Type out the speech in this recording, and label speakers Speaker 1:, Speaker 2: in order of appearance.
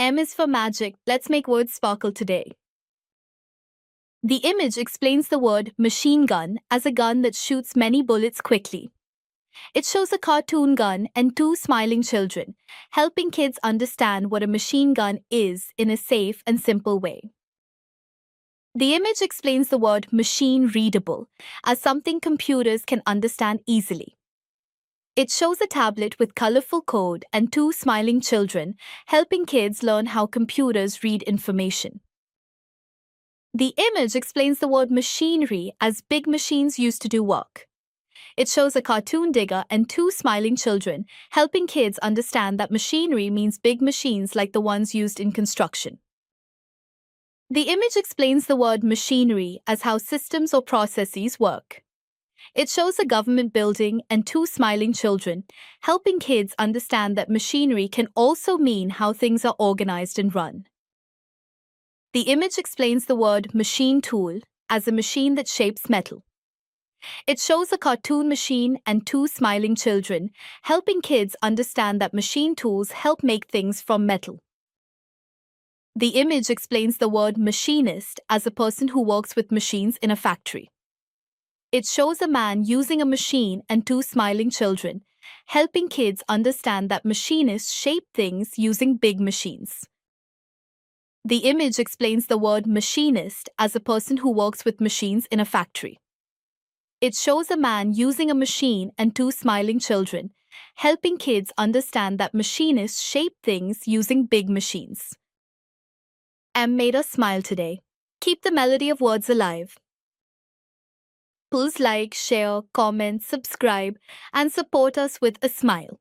Speaker 1: M is for magic. Let's make words sparkle today. The image explains the word machine gun as a gun that shoots many bullets quickly. It shows a cartoon gun and two smiling children, helping kids understand what a machine gun is in a safe and simple way. The image explains the word machine readable as something computers can understand easily. It shows a tablet with colorful code and two smiling children, helping kids learn how computers read information. The image explains the word machinery as big machines used to do work. It shows a cartoon digger and two smiling children, helping kids understand that machinery means big machines like the ones used in construction. The image explains the word machinery as how systems or processes work. It shows a government building and two smiling children, helping kids understand that machinery can also mean how things are organized and run. The image explains the word machine tool as a machine that shapes metal. It shows a cartoon machine and two smiling children, helping kids understand that machine tools help make things from metal. The image explains the word machinist as a person who works with machines in a factory. It shows a man using a machine and two smiling children, helping kids understand that machinists shape things using big machines. The image explains the word machinist as a person who works with machines in a factory. It shows a man using a machine and two smiling children, helping kids understand that machinists shape things using big machines. M made us smile today. Keep the melody of words alive. Please like, share, comment, subscribe, and support us with a smile.